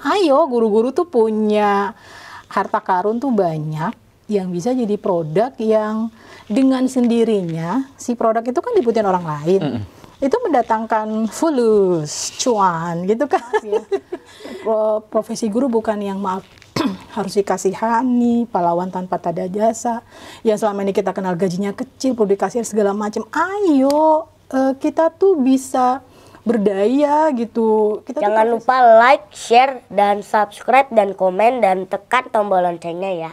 Ayo, guru-guru tuh punya harta karun tuh banyak yang bisa jadi produk yang dengan sendirinya si produk itu kan dibutuhin orang lain. Itu mendatangkan fulus, cuan gitu kan. Ya. Profesi guru bukan yang maaf harus dikasihani, pahlawan tanpa tanda jasa. Yang selama ini kita kenal gajinya kecil, perlu dikasih segala macam. Ayo, kita tuh bisa berdaya gitu. Jangan lupa like, share, dan subscribe, dan komen, dan tekan tombol loncengnya ya.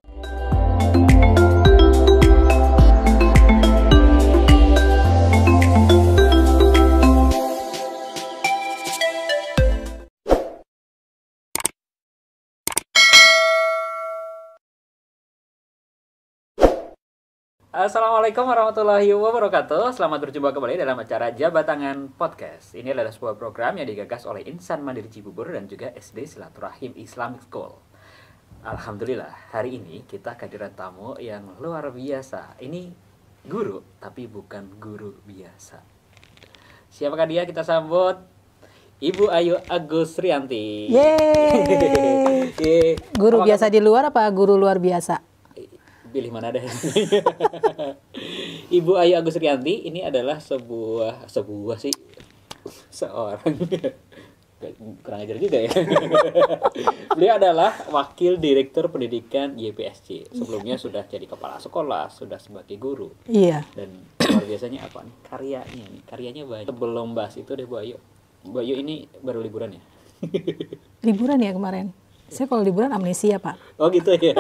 Assalamualaikum warahmatullahi wabarakatuh. Selamat berjumpa kembali dalam acara Jabatangan Podcast. Ini adalah sebuah program yang digagas oleh Insan Mandiri Cibubur dan juga SD Silaturahim Islamic School. Alhamdulillah, hari ini kita kehadiran tamu yang luar biasa. Ini guru, tapi bukan guru biasa. Siapakah dia? Kita sambut Ibu Ayu Agusrianti. Yeay. Guru biasa di luar apa guru luar biasa? Pilih mana deh. Ibu Ayu Agusrianti ini adalah seorang kurang ajar juga ya. Beliau adalah Wakil Direktur Pendidikan YPSC. Sebelumnya sudah jadi kepala sekolah, sudah sebagai guru. Iya. Dan luar biasanya apa nih? Karyanya banyak. Sebelum bahas itu deh Bu Ayu. Bu Ayu ini baru liburan ya? Liburan ya kemarin. Saya kalau liburan amnesia, Pak. Oh gitu ya.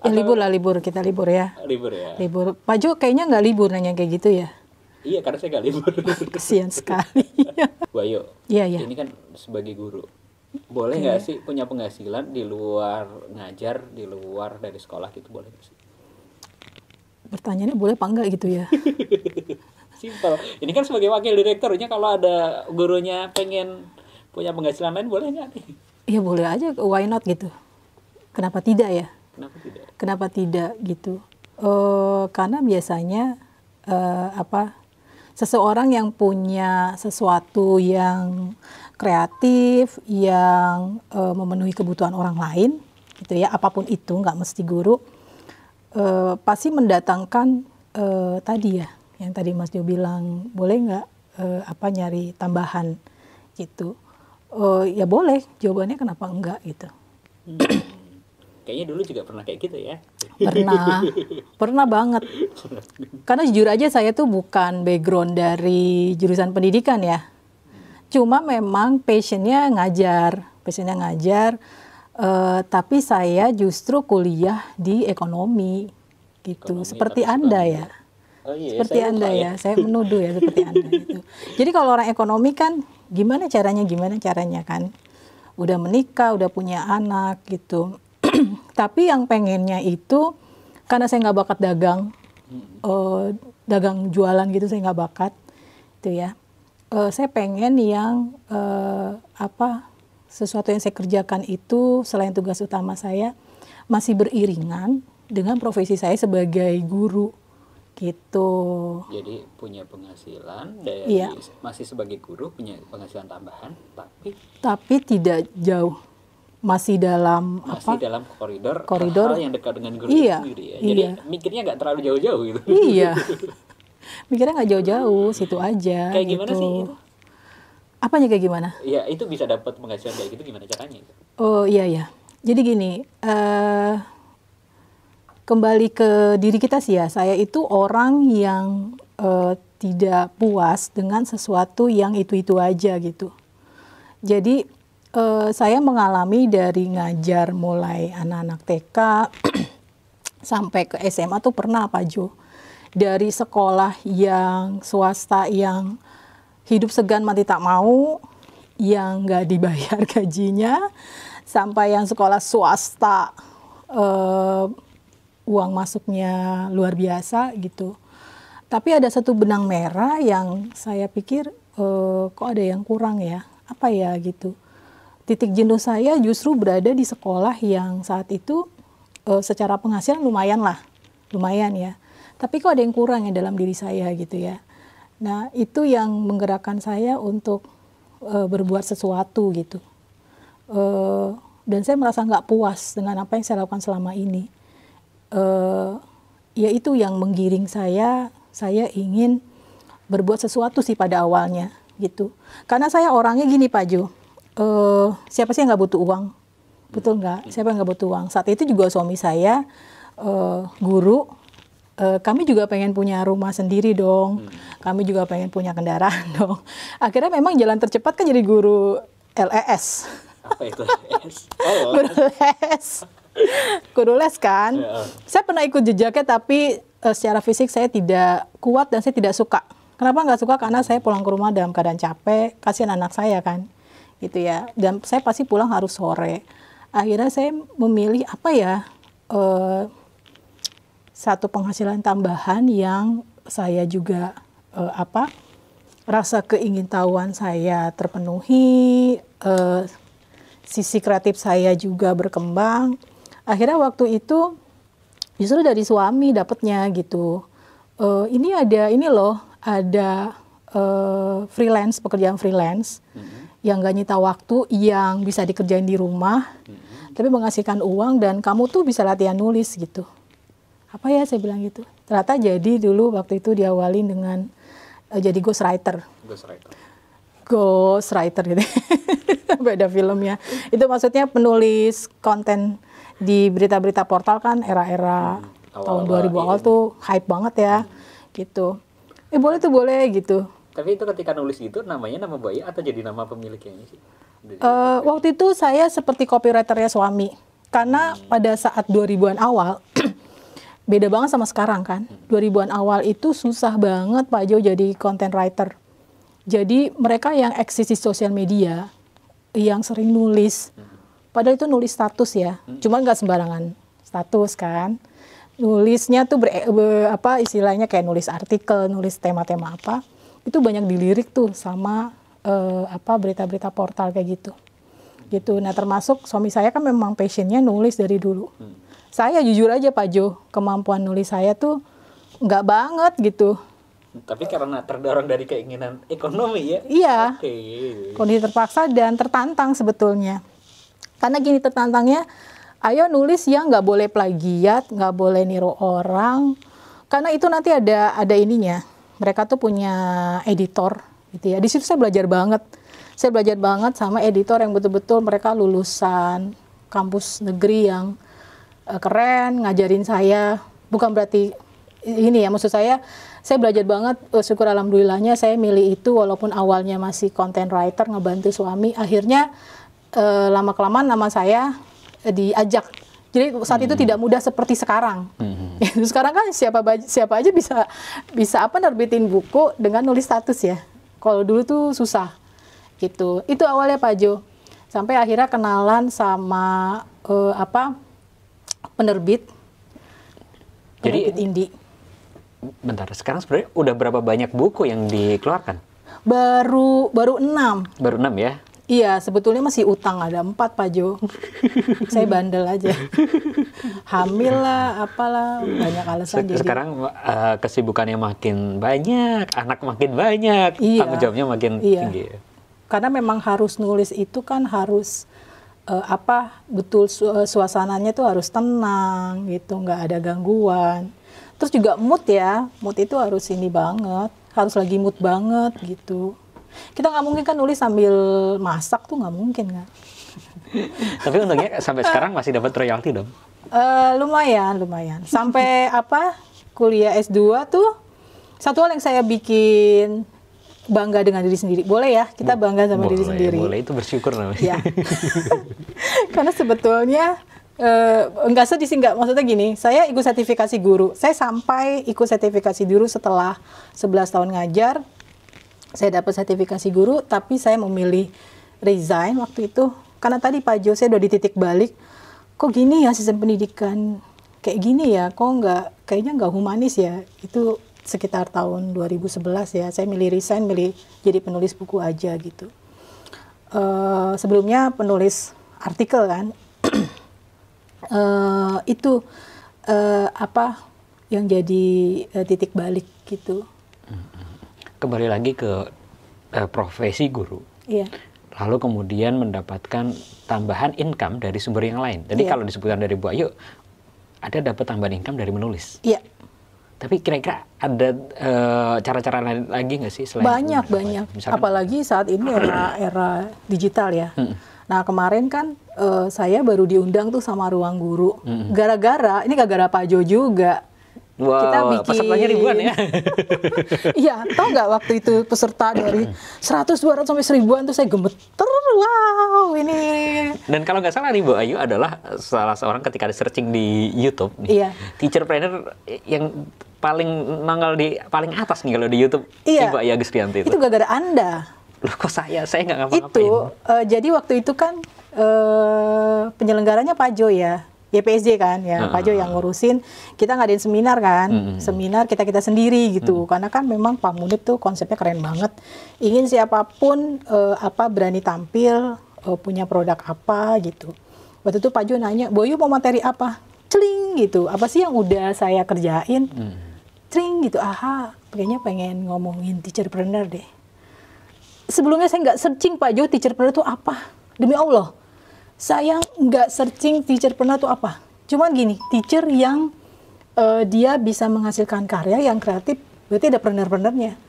Ya libur, kita libur ya. Libur ya. Libur. Pak Jo kayaknya nggak libur nanya kayak gitu ya. Iya, karena saya nggak libur. Kesian sekali. Bu Ayu, Iya. Ini kan sebagai guru, boleh nggak sih punya penghasilan di luar ngajar, di luar dari sekolah gitu, boleh nggak sih? Pertanyaannya boleh apa enggak gitu ya? Simpel. Ini kan sebagai wakil direkturnya, kalau ada gurunya pengen punya penghasilan lain, boleh nggak nih? Iya boleh aja, why not gitu. Kenapa tidak ya? Kenapa tidak gitu? Karena biasanya seseorang yang punya sesuatu yang kreatif, yang memenuhi kebutuhan orang lain, gitu ya, apapun itu, nggak mesti guru, pasti mendatangkan tadi ya, yang tadi Mas Jo bilang, boleh nggak nyari tambahan gitu. Ya boleh, jawabannya kenapa enggak gitu. Kayaknya dulu juga pernah kayak gitu ya. Pernah banget. Karena jujur aja saya tuh bukan background dari jurusan pendidikan ya. Cuma memang passionnya ngajar. Tapi saya justru kuliah di ekonomi gitu. Seperti Anda ya. Oh iya, seperti Anda ya, saya menuduh ya seperti Anda gitu. Jadi kalau orang ekonomi kan gimana caranya kan. Udah menikah, udah punya anak gitu. Tapi yang pengennya itu, karena saya nggak bakat dagang jualan gitu, saya nggak bakat itu ya. Saya pengen yang sesuatu yang saya kerjakan itu selain tugas utama saya masih beriringan dengan profesi saya sebagai guru. Gitu. Jadi punya penghasilan dari masih sebagai guru, punya penghasilan tambahan, tapi tidak jauh, masih dalam koridor hal yang dekat dengan guru itu sendiri ya. Jadi mikirnya nggak terlalu jauh-jauh gitu. Iya. Mikirnya nggak jauh-jauh, situ aja. Kayak gimana sih itu? Apanya kayak gimana? Iya, itu bisa dapat penghasilan kayak gitu gimana caranya? Oh iya. Jadi gini, kembali ke diri kita sih ya, saya itu orang yang tidak puas dengan sesuatu yang itu-itu aja gitu. Jadi saya mengalami dari ngajar mulai anak-anak TK sampai ke SMA tuh pernah Pak Jo. Dari sekolah yang swasta yang hidup segan mati tak mau, yang nggak dibayar gajinya, sampai yang sekolah swasta uang masuknya luar biasa gitu. Tapi ada satu benang merah yang saya pikir kok ada yang kurang ya, apa ya gitu. Titik jenuh saya justru berada di sekolah yang saat itu secara penghasilan lumayan ya. Tapi kok ada yang kurang ya dalam diri saya gitu ya. Nah itu yang menggerakkan saya untuk berbuat sesuatu gitu. dan saya merasa nggak puas dengan apa yang saya lakukan selama ini. Ya itu yang menggiring saya ingin berbuat sesuatu sih pada awalnya gitu. Karena saya orangnya gini Pak Jo, siapa sih yang nggak butuh uang? Betul nggak? Siapa yang nggak butuh uang? Saat itu juga suami saya guru, kami juga pengen punya rumah sendiri dong, kami juga pengen punya kendaraan dong. Akhirnya memang jalan tercepat kan jadi guru LES. Apa itu? Oh. Guru les. Guru les kan. Saya pernah ikut jejaknya tapi secara fisik saya tidak kuat dan saya tidak suka. Kenapa nggak suka? Karena saya pulang ke rumah dalam keadaan capek, kasihan anak saya kan. Gitu ya. Dan saya pasti pulang harus sore. Akhirnya saya memilih apa ya? Satu penghasilan tambahan yang saya juga rasa keingintahuan saya terpenuhi, sisi kreatif saya juga berkembang. Akhirnya waktu itu justru dari suami dapatnya gitu. Ada freelance, pekerjaan freelance yang gak nyita waktu, yang bisa dikerjain di rumah, tapi menghasilkan uang dan kamu tuh bisa latihan nulis gitu. Apa ya saya bilang gitu. Ternyata jadi dulu waktu itu diawalin dengan jadi ghostwriter. Ghostwriter gitu. Beda filmnya. Itu maksudnya penulis konten di berita-berita portal kan era-era tahun 2000 awal tuh hype banget ya. Gitu. Boleh gitu. Tapi itu ketika nulis itu namanya nama bayi atau jadi nama pemiliknya sih? Waktu itu saya seperti copywriternya suami. Karena pada saat 2000-an awal beda banget sama sekarang kan. 2000-an awal itu susah banget Pak Jo jadi content writer. Jadi mereka yang eksis di sosial media, yang sering nulis, padahal itu nulis status ya, cuman nggak sembarangan status kan. Nulisnya tuh istilahnya kayak nulis artikel, nulis tema-tema apa, itu banyak dilirik tuh sama berita-berita portal kayak gitu. Nah termasuk suami saya kan memang passionnya nulis dari dulu. Saya jujur aja Pak Jo, kemampuan nulis saya tuh nggak banget gitu. Tapi karena terdorong dari keinginan ekonomi ya? Iya, okay. Kondisi terpaksa dan tertantang sebetulnya. Karena gini tertantangnya, ayo nulis yang nggak boleh plagiat, nggak boleh niru orang. Karena itu nanti ada ininya, mereka tuh punya editor gitu ya. Di situ saya belajar banget. Saya belajar banget sama editor yang betul-betul mereka lulusan kampus negeri yang keren, ngajarin saya. Bukan berarti ini ya, maksud saya belajar banget, syukur alhamdulillahnya saya milih itu walaupun awalnya masih content writer ngebantu suami, akhirnya lama-kelamaan nama saya diajak. Jadi saat itu tidak mudah seperti sekarang. Sekarang kan siapa aja bisa nerbitin buku dengan nulis status ya. Kalau dulu tuh susah gitu. Itu awalnya Pak Jo. Sampai akhirnya kenalan sama penerbit indie. Bentar, sekarang sebenarnya udah berapa banyak buku yang dikeluarkan? Baru 6. Baru 6 ya? Iya, sebetulnya masih utang ada 4 Pak Jo. Saya bandel aja. Hamil lah, apalah, banyak alasan. Sekarang kesibukannya makin banyak, anak makin banyak, tanggung jawabnya makin tinggi. Karena memang harus nulis itu kan harus betul suasananya tuh harus tenang gitu, nggak ada gangguan. Terus juga mood itu harus ini banget, harus lagi mood banget gitu. Kita nggak mungkin kan nulis sambil masak tuh nggak mungkin kan. Tapi untungnya sampai sekarang masih dapat royalti dong. Lumayan. Sampai kuliah S2 tuh satu hal yang saya bikin bangga dengan diri sendiri. Boleh ya, kita bangga sama diri sendiri. Boleh, itu bersyukur namanya. Ya. Karena sebetulnya enggak sedih sih, maksudnya gini, saya ikut sertifikasi guru. Saya sampai ikut sertifikasi guru setelah 11 tahun ngajar. Saya dapat sertifikasi guru, tapi saya memilih resign waktu itu. Karena tadi Pak Jo, saya udah di titik balik. Kok gini ya sistem pendidikan kayak gini ya? Kayaknya nggak humanis ya? Itu sekitar tahun 2011 ya. Saya milih resign, milih jadi penulis buku aja gitu. Sebelumnya penulis artikel kan. Itu yang jadi titik balik gitu. Kembali lagi ke profesi guru. Iya. lalu kemudian mendapatkan tambahan income dari sumber yang lain. Jadi kalau disebutkan dari Bu Ayu, ada dapat tambahan income dari menulis. Iya. Tapi kira-kira ada cara-cara lain lagi nggak sih selain banyak. Misalkan, apalagi saat ini era digital ya. Nah kemarin kan saya baru diundang tuh sama Ruang Guru. Gara-gara ini gara-gara Pak Jo juga. wow, Kita bikin pesertanya ribuan ya. Iya, tau nggak waktu itu peserta dari 100, 200 sampai 1000-an tuh saya gemeter. Wow, ini. Dan kalau nggak salah nih Bu Ayu adalah salah seorang ketika ada searching di YouTube nih, Iya. teacherpreneur yang paling nongol di paling atas nih kalau di YouTube. Iya. Ibu Ayu Agustianti itu. Itu gara-gara Anda. Loh kok saya nggak ngapa-ngapain. Itu jadi waktu itu kan penyelenggaranya Pak Jo ya. YPSJ kan ya, Pak Jo yang ngurusin. Kita ngadain seminar kan, seminar kita sendiri gitu. Karena kan memang Pak Munib tuh konsepnya keren banget. Ingin siapapun berani tampil, punya produk apa gitu. Waktu itu Pak Jo nanya, Boyu mau materi apa? Celing gitu. Apa sih yang udah saya kerjain? Celing gitu. Aha, kayaknya pengen ngomongin teacherpreneur deh. Sebelumnya saya nggak searching Pak Jo teacherpreneur itu apa. Demi Allah. Saya nggak searching teacherpreneur itu apa. Cuman gini, teacher yang dia bisa menghasilkan karya yang kreatif, berarti ada preneur-preneurnya.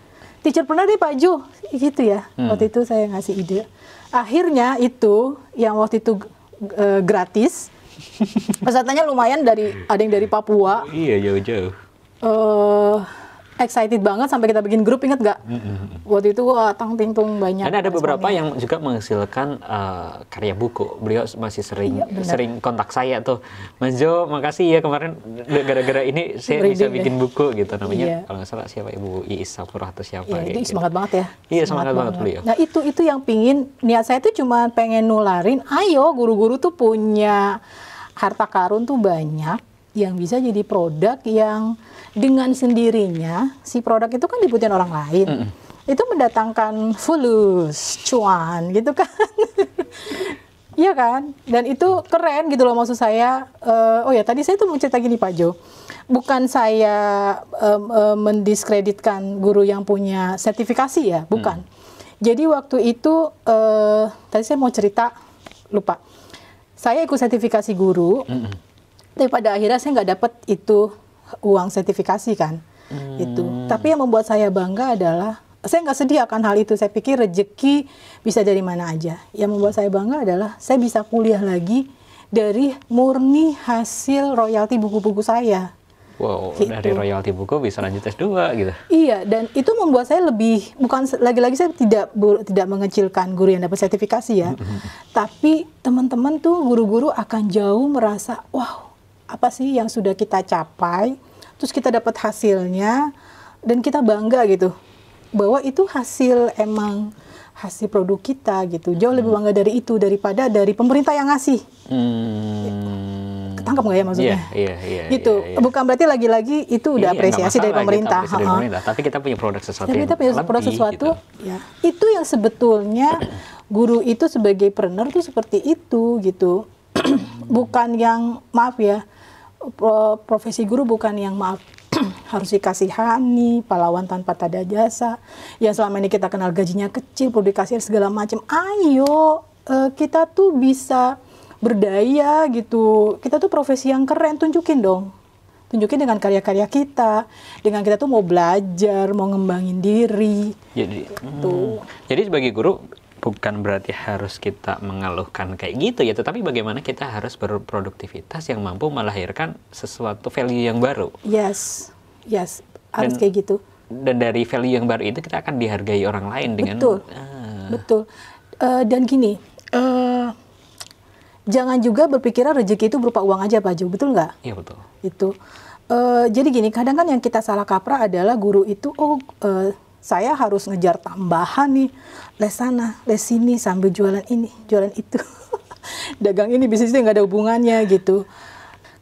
Teacherpreneur deh Pak Jo, gitu ya. Waktu itu saya ngasih ide. Akhirnya itu, yang waktu itu gratis, pesertanya lumayan ada yang dari Papua. Iya, jauh-jauh. Excited banget sampai kita bikin grup, inget nggak? Waktu itu tang-ting-tung banyak. Dan ada beberapa yang juga menghasilkan karya buku. Beliau masih sering kontak saya tuh, Mas Jo, makasih ya kemarin gara-gara ini saya bisa bikin buku gitu namanya. Kalau nggak salah siapa Ibu Iis Safurah atau siapa? Iya, itu gitu. semangat banget ya. Iya semangat banget beliau. Nah itu yang pingin, niat saya tuh cuma pengen nularin, ayo guru-guru tuh punya harta karun tuh banyak yang bisa jadi produk yang dengan sendirinya si produk itu kan dibutuhin orang lain. Itu mendatangkan fulus, cuan gitu kan. Iya kan? Dan itu keren gitu loh maksud saya. Oh ya tadi saya tuh mau cerita gini Pak Jo. Bukan saya mendiskreditkan guru yang punya sertifikasi ya, bukan. Jadi waktu itu tadi saya mau cerita, lupa. Saya ikut sertifikasi guru. Tapi pada akhirnya saya nggak dapat itu uang sertifikasi kan, itu. Tapi yang membuat saya bangga adalah saya nggak sedih akan hal itu. Saya pikir rezeki bisa dari mana aja. Yang membuat saya bangga adalah saya bisa kuliah lagi dari murni hasil royalti buku-buku saya. Wow, gitu. Dari royalti buku bisa lanjut S2 gitu. Iya, dan itu membuat saya lebih, bukan lagi-lagi saya tidak mengecilkan guru yang dapat sertifikasi ya. Tapi teman-teman tuh guru-guru akan jauh merasa, wow, apa sih yang sudah kita capai, terus kita dapat hasilnya, dan kita bangga gitu, bahwa itu emang hasil produk kita gitu. Jauh lebih bangga dari itu, daripada dari pemerintah yang ngasih. Ketangkap nggak ya maksudnya? Iya. Gitu. Iya. Bukan berarti lagi-lagi itu udah apresiasi dari pemerintah. Tapi kita punya produk sesuatu Tapi kita punya produk sesuatu, gitu. ya. Itu yang sebetulnya guru itu sebagai preneur tuh seperti itu gitu. Bukan yang, maaf ya, profesi guru bukan yang maaf harus dikasihani, pahlawan tanpa tanda jasa, yang selama ini kita kenal gajinya kecil, perlu dikasih segala macam. Ayo, kita tuh bisa berdaya gitu. Kita tuh profesi yang keren, tunjukin dong. Tunjukin dengan karya-karya kita, dengan kita tuh mau belajar, mau ngembangin diri. Jadi sebagai guru bukan berarti harus kita mengeluhkan kayak gitu ya, tetapi bagaimana kita harus berproduktivitas yang mampu melahirkan sesuatu value yang baru. Yes, harus kayak gitu. Dan dari value yang baru itu kita akan dihargai orang lain dengan betul. Dan gini, jangan juga berpikiran rezeki itu berupa uang aja Pak Jo, betul nggak? Iya betul. Itu. Jadi gini, kadang kan yang kita salah kaprah adalah guru itu, saya harus ngejar tambahan nih, les sana, les sini, sambil jualan ini, jualan itu. Dagang ini, bisnis itu nggak ada hubungannya gitu.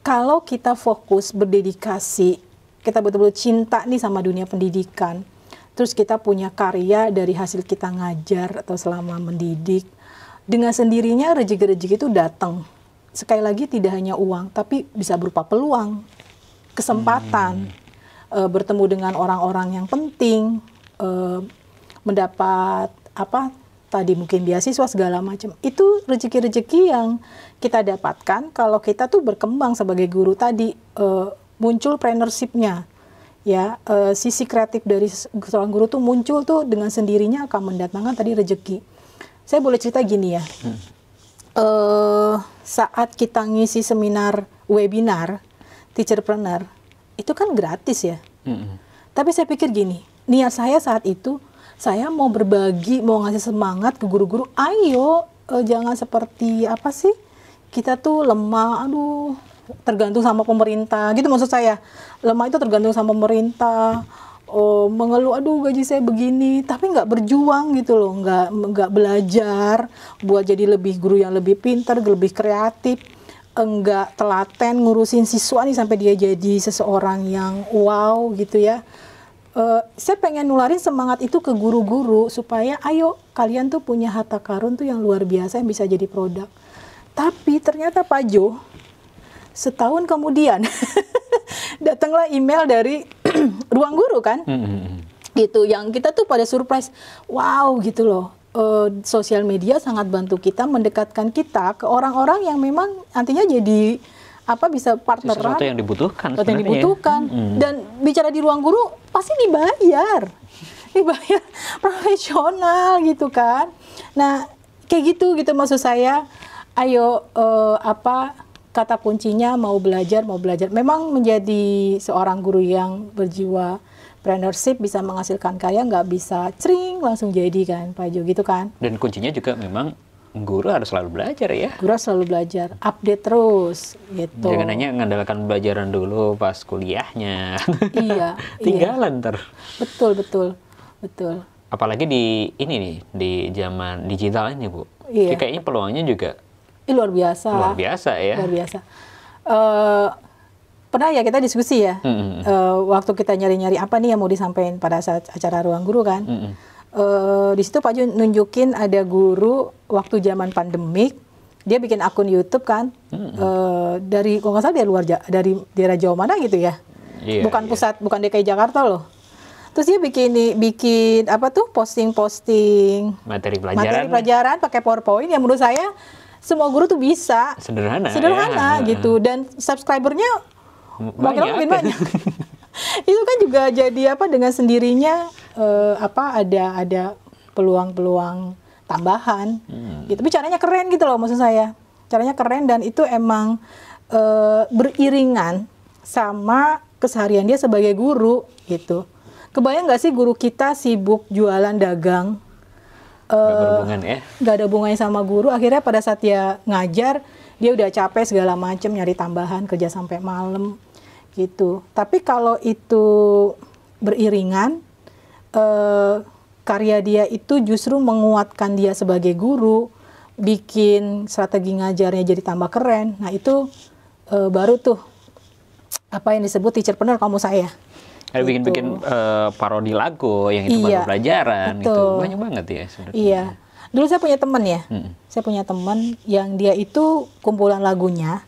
Kalau kita fokus, berdedikasi, kita betul-betul cinta nih sama dunia pendidikan, terus kita punya karya dari hasil kita ngajar atau selama mendidik, dengan sendirinya rezeki-rezeki itu datang. Sekali lagi tidak hanya uang, tapi bisa berupa peluang, kesempatan, bertemu dengan orang-orang yang penting, mendapat tadi mungkin beasiswa segala macam. Itu rezeki-rezeki yang kita dapatkan kalau kita tuh berkembang sebagai guru tadi, muncul preneurship-nya. Ya, sisi kreatif dari seorang guru tuh muncul tuh dengan sendirinya akan mendatangkan tadi rezeki. Saya boleh cerita gini ya. Saat kita ngisi seminar webinar Teacherpreneur, itu kan gratis ya. Tapi saya pikir gini, niat saya saat itu, saya mau berbagi, mau ngasih semangat ke guru-guru, ayo jangan seperti apa sih, kita tuh lemah, aduh tergantung sama pemerintah, gitu maksud saya. Lemah itu tergantung sama pemerintah, mengeluh, aduh gaji saya begini, tapi nggak berjuang gitu loh, nggak belajar buat jadi lebih guru yang lebih pintar, lebih kreatif, enggak telaten ngurusin siswa nih sampai dia jadi seseorang yang wow gitu ya. Saya pengen nularin semangat itu ke guru-guru supaya ayo kalian tuh punya harta karun tuh yang luar biasa yang bisa jadi produk. Tapi ternyata Pak Jo, setahun kemudian datanglah email dari Ruang Guru kan, gitu, yang kita tuh pada surprise, wow gitu loh. Sosial media sangat bantu kita mendekatkan kita ke orang-orang yang memang nantinya jadi bisa partneran. Sesuatu yang dibutuhkan. Sesuatu yang dibutuhkan. Dan bicara di Ruang Guru pasti dibayar profesional gitu kan. Nah kayak gitu maksud saya. Ayo kata kuncinya mau belajar. Memang menjadi seorang guru yang berjiwa preneurship bisa menghasilkan karya, nggak bisa cering langsung jadi kan Pak Jo gitu kan. Dan kuncinya juga memang guru harus selalu belajar ya. Guru harus selalu belajar, update terus gitu. Jangan hanya mengandalkan pelajaran dulu pas kuliahnya. Iya. Tinggalan ntar. Betul. Apalagi di ini nih, di zaman digital ini Bu. Iya. Kayaknya peluangnya juga luar biasa. Luar biasa ya. Luar biasa. Pernah ya kita diskusi ya, waktu kita nyari-nyari apa nih yang mau disampaikan pada saat acara Ruang Guru kan. Di situ Pak Jo nunjukin ada guru waktu zaman pandemik, dia bikin akun YouTube kan, dari kalau nggak salah dari daerah Jawa mana gitu ya, bukan pusat, bukan DKI Jakarta loh. Terus dia bikin posting materi pelajaran pakai PowerPoint yang menurut saya semua guru tuh bisa. Sederhana ya. Gitu, dan subscribernya makin banyak. Itu kan juga jadi dengan sendirinya ada peluang-peluang tambahan. Gitu. Tapi caranya keren gitu loh maksud saya. Caranya keren dan itu emang beriringan sama keseharian dia sebagai guru gitu. Kebayang nggak sih guru kita sibuk jualan dagang? Nggak berhubungan ya? Nggak ada hubungannya sama guru. Akhirnya pada saat dia ngajar, dia udah capek segala macam, nyari tambahan, kerja sampai malam gitu. Tapi kalau itu beriringan, karya dia itu justru menguatkan dia sebagai guru, bikin strategi ngajarnya jadi tambah keren. Nah itu baru tuh apa yang disebut teacherpreneur kamu saya. Ada bikin parodi lagu yang itu baru pelajaran, betul. Itu banyak banget ya sebenarnya. Iya. Dulu saya punya teman ya, saya punya teman yang dia itu kumpulan lagunya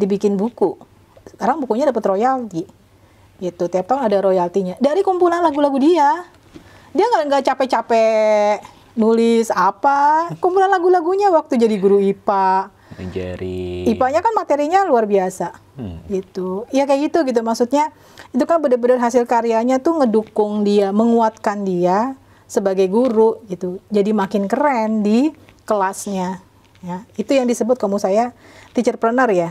dibikin buku. Sekarang bukunya dapat royalti, gitu. Tiap tahun ada royaltinya dari kumpulan lagu-lagu dia. Dia nggak capek-capek nulis apa, kumpulan lagu-lagunya waktu jadi guru IPA. IPA-nya kan materinya luar biasa, gitu. Ya kayak gitu maksudnya. Itu kan benar-benar hasil karyanya tuh ngedukung dia, menguatkan dia sebagai guru gitu. Jadi makin keren di kelasnya. Ya, itu yang disebut kamu saya teacherpreneur ya.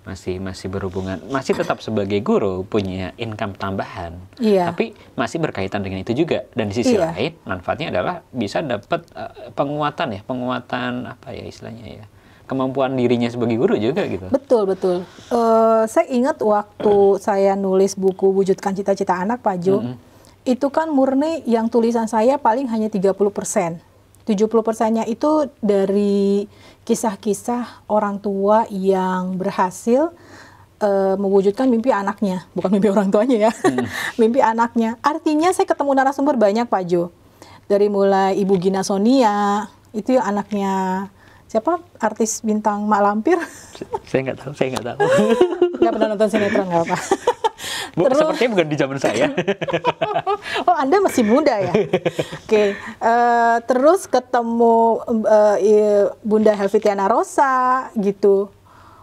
Masih berhubungan, masih tetap sebagai guru punya income tambahan. Iya. Tapi masih berkaitan dengan itu juga. Dan di sisi lain manfaatnya adalah bisa dapat penguatan apa ya istilahnya ya. Kemampuan dirinya sebagai guru juga gitu. Betul. Saya ingat waktu saya nulis buku Wujudkan Cita-Cita Anak Pak Jo, itu kan murni yang tulisan saya paling hanya 30%. 70%-nya itu dari kisah-kisah orang tua yang berhasil mewujudkan mimpi anaknya, bukan mimpi orang tuanya ya, mimpi anaknya. Artinya saya ketemu narasumber banyak Pak Jo, dari mulai Ibu Gina Sonia, itu yang anaknya siapa artis bintang Mak Lampir? Saya nggak tahu. Nggak pernah nonton sinetron, nggak apa. Bu, sepertinya bukan di zaman saya. Oh, Anda masih muda ya? Oke. Terus ketemu Bunda Helvitiana Rosa gitu.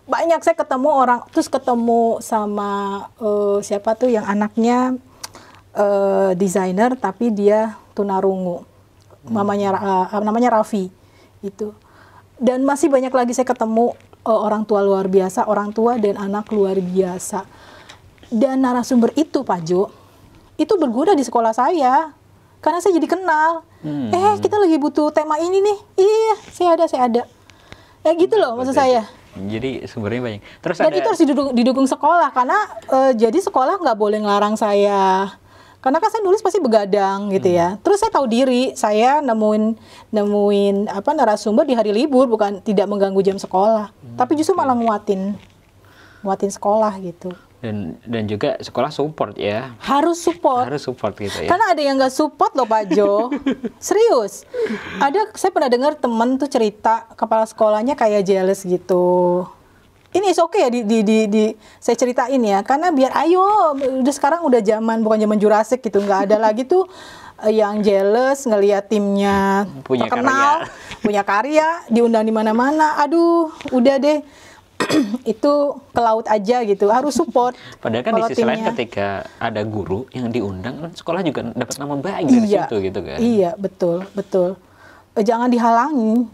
Banyak saya ketemu orang, terus ketemu sama siapa tuh yang anaknya desainer tapi dia tunarungu. Namanya Raffi itu. Dan masih banyak lagi saya ketemu orang tua luar biasa, orang tua dan anak luar biasa. Dan narasumber itu Pak Jo, itu berguna di sekolah saya. Karena saya jadi kenal. Kita lagi butuh tema ini nih. Iya, saya ada. Ya gitu loh maksud saya. Jadi sumbernya banyak. Terus Dan itu harus didukung sekolah karena jadi sekolah nggak boleh ngelarang saya. Karena kan saya nulis pasti begadang gitu ya. Terus saya tahu diri, saya nemuin apa narasumber di hari libur, bukan tidak mengganggu jam sekolah, tapi justru malah nguatin sekolah gitu. Dan juga sekolah support ya. Harus support gitu ya. Karena ada yang nggak support loh Pak Jo. Serius. Saya pernah dengar temen tuh cerita kepala sekolahnya kayak jealous gitu. Ini is okay ya saya ceritain ya, karena biar udah sekarang udah zaman bukan zaman Jurassic gitu, nggak ada lagi tuh yang jealous ngelihat timnya terkenal, punya karya, diundang di mana-mana. Aduh, udah deh. Itu ke laut aja gitu, harus support. Padahal kan di sisi lain ketika ada guru yang diundang, kan sekolah juga dapat nama baik dari situ gitu kan. Iya, betul. Jangan dihalangi.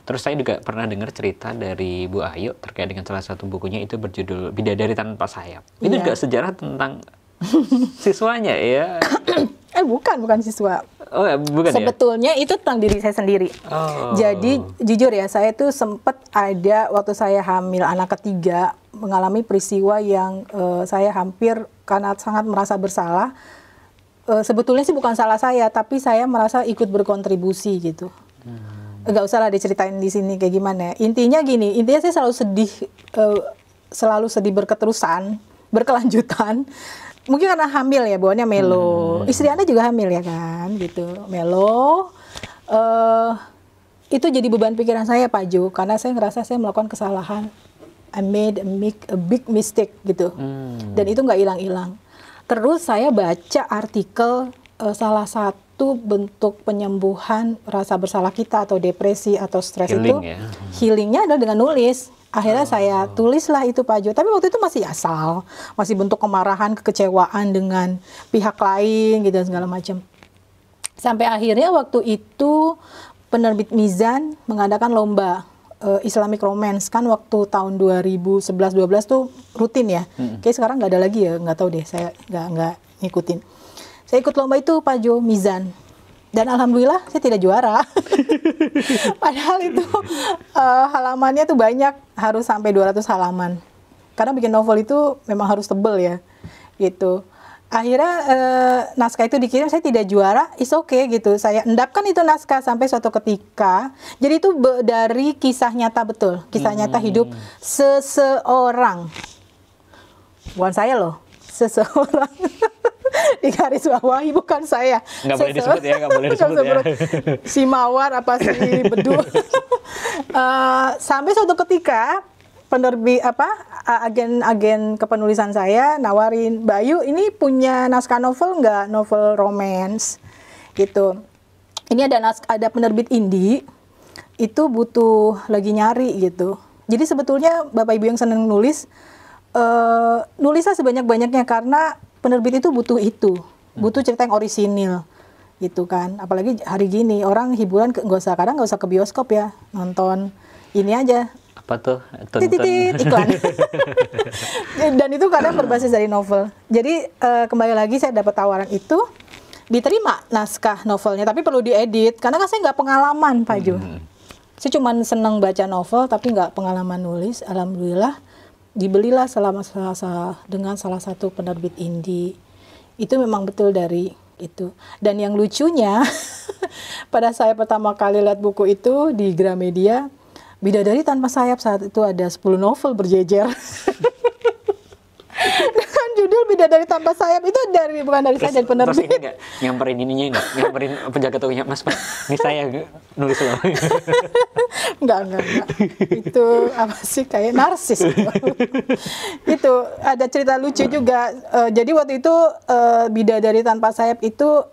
Terus saya juga pernah dengar cerita dari Bu Ayu terkait dengan salah satu bukunya itu berjudul Bidadari Tanpa Sayap. Itu juga sejarah tentang siswanya ya. Bukan siswa. Oh, bukan. Sebetulnya itu tentang diri saya sendiri. Jadi jujur ya, saya tuh sempat ada waktu saya hamil anak ketiga mengalami peristiwa yang saya hampir karena sangat merasa bersalah. Sebetulnya sih bukan salah saya, tapi saya merasa ikut berkontribusi gitu. Nggak usah lah diceritain di sini kayak gimana. Intinya saya selalu sedih berkelanjutan. Mungkin karena hamil ya, bawaannya melo. Istri Anda juga hamil ya kan, gitu. Melo. Itu jadi beban pikiran saya Pak Jo, karena saya ngerasa saya melakukan kesalahan. I made a big mistake gitu. Dan itu nggak hilang-hilang. Terus saya baca artikel salah satu bentuk penyembuhan rasa bersalah kita atau depresi atau stres itu, healingnya adalah dengan nulis. Akhirnya saya tulislah itu Pak Jo. Tapi waktu itu masih asal, masih bentuk kemarahan, kekecewaan dengan pihak lain gitu segala macam. Sampai akhirnya waktu itu penerbit Mizan mengadakan lomba Islamic Romance kan waktu tahun 2011-12 tuh rutin ya. Kayak sekarang nggak ada lagi ya, nggak tahu deh, saya nggak ngikutin. Saya ikut lomba itu Pak Jo, Mizan. Dan alhamdulillah saya tidak juara. Padahal itu halamannya tuh banyak, harus sampai 200 halaman. Karena bikin novel itu memang harus tebel ya. Gitu. Akhirnya naskah itu dikirim, saya tidak juara, it's okay gitu. Saya endapkan itu naskah sampai suatu ketika. Jadi itu dari kisah nyata betul, kisah nyata hidup seseorang. Bukan saya loh, seseorang. Di garis bawahi bukan saya. Nggak boleh disebut ya, nggak boleh disebut ya. Si Mawar apa si Bedu. Sampai suatu ketika penerbit agen kepenulisan saya nawarin, Bayu ini punya naskah novel nggak, novel romance gitu. Ini ada penerbit indie itu butuh lagi nyari gitu. Jadi sebetulnya Bapak Ibu yang senang nulislah sebanyak-banyaknya karena penerbit itu butuh cerita yang orisinil gitu kan. Apalagi hari gini orang hiburan nggak usah ke bioskop ya, nonton ini aja. Apa tuh? Iklan. Dan itu kadang berbasis dari novel. Jadi kembali lagi saya dapat tawaran itu, diterima naskah novelnya, tapi perlu diedit karena kan saya nggak pengalaman Pak Jo. Saya cuma seneng baca novel tapi nggak pengalaman nulis. Alhamdulillah dibelilah dengan salah satu penerbit indie. Itu memang betul dari itu. Dan yang lucunya pada saya pertama kali lihat buku itu di Gramedia, Bidadari Tanpa Sayap, saat itu ada 10 novel berjejer. Dengan judul Bidadari Tanpa Sayap itu bukan dari saya, dari Terus ini penerbit. nggak nyamperin ininya nggak? Nyamperin penjaga tokonya, Mas, ini saya nulis loh. Enggak. Itu apa sih, kayak narsis gitu. Itu ada cerita lucu juga. Jadi waktu itu Bidadari Tanpa Sayap itu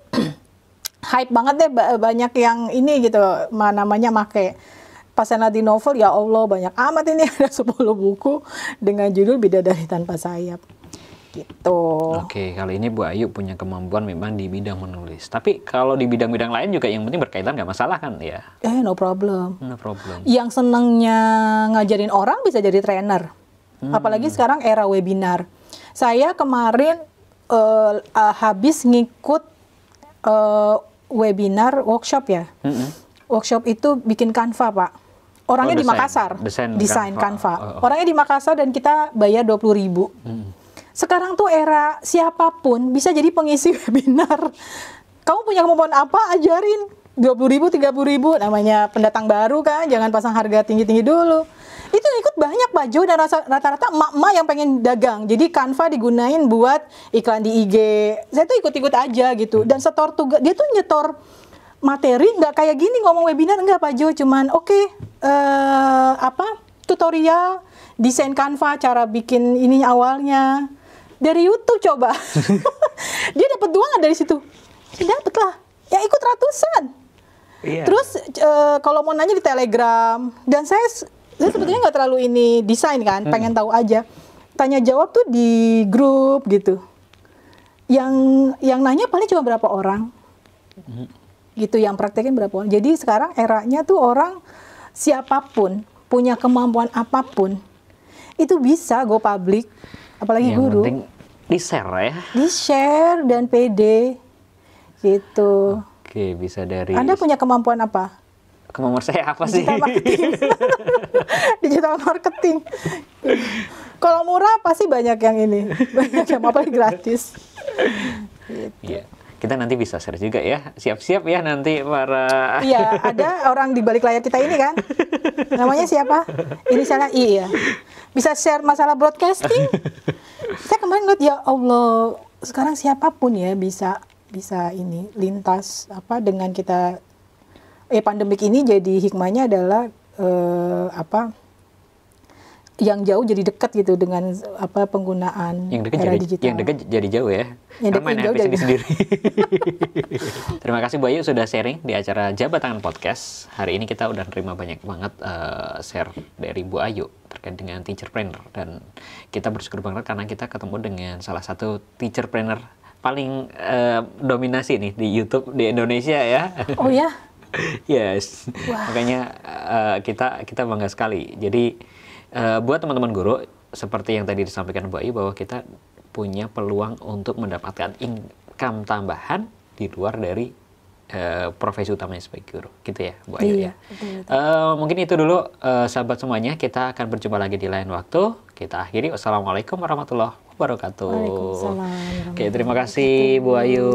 hype banget deh, banyak yang ini gitu, namanya make. Pas saya di novel, ya Allah banyak amat ini, ada 10 buku dengan judul Bidadari Tanpa Sayap. Gitu. Oke, kali ini Bu Ayu punya kemampuan memang di bidang menulis. Tapi kalau di bidang-bidang lain juga yang penting berkaitan nggak masalah kan ya? No problem. No problem. Yang senangnya ngajarin orang bisa jadi trainer. Apalagi sekarang era webinar. Saya kemarin habis ngikut webinar workshop ya. Workshop itu bikin Canva, Pak. Orangnya di Makassar. Desain Canva. Orangnya di Makassar dan kita bayar 20.000. Sekarang tuh era siapapun bisa jadi pengisi webinar. Kamu punya kemampuan apa, ajarin. 20.000, 30.000, namanya pendatang baru kan, jangan pasang harga tinggi-tinggi dulu. Itu ikut banyak Pak Jo, dan rata-rata emak-emak yang pengen dagang. Jadi Canva digunain buat iklan di IG. Saya tuh ikut-ikut aja gitu. Dan setor tugas, dia tuh nyetor materi nggak kayak gini ngomong webinar, enggak Pak Jo, cuman tutorial desain Canva, cara bikin ini awalnya dari YouTube coba. Dia dapat uang nggak dari situ? Dapat lah, ya ikut ratusan. Iya. Terus kalau mau nanya di Telegram, dan saya sebetulnya nggak terlalu ini desain kan, pengen tahu aja, tanya jawab tuh di grup gitu. Yang nanya paling cuma berapa orang. Gitu, yang praktekin berapa orang. Jadi sekarang eranya tuh orang siapapun punya kemampuan apapun itu bisa go public, apalagi yang guru. penting di-share ya. Di-share dan pede gitu. Oke, bisa dari Anda punya kemampuan apa? kemampuan saya apa sih? Digital marketing. Digital marketing. Kalau murah pasti banyak yang ini, banyak yang apalagi gratis. Gitu. Iya. Kita nanti bisa share juga ya. Siap-siap ya nanti para... Iya, ada orang di balik layar kita ini kan. Namanya siapa? Inisialnya I ya. Bisa share masalah broadcasting. Saya kemarin lihat, ya Allah, sekarang siapapun ya bisa ini lintas dengan kita. Pandemik ini jadi hikmahnya adalah yang jauh jadi dekat gitu dengan penggunaan era digital. Yang dekat jadi jauh ya. Yang Karena main jauh HP jadi sendiri. Terima kasih Bu Ayu sudah sharing di acara Jabatangan Podcast. Hari ini kita udah nerima banyak banget share dari Bu Ayu terkait dengan teacherpreneur, dan kita bersyukur banget karena kita ketemu dengan salah satu teacherpreneur paling dominasi nih di YouTube di Indonesia ya. Oh ya. Yes. Wah. Makanya kita bangga sekali. Jadi buat teman-teman guru, seperti yang tadi disampaikan Bu Ayu, bahwa kita punya peluang untuk mendapatkan income tambahan di luar dari profesi utamanya sebagai guru, gitu ya Bu Ayu ya. Betul. Mungkin itu dulu sahabat semuanya, kita akan berjumpa lagi di lain waktu. Kita akhiri, wassalamualaikum warahmatullahi wabarakatuh. Waalaikumsalam. Oke, terima kasih Bu Ayu.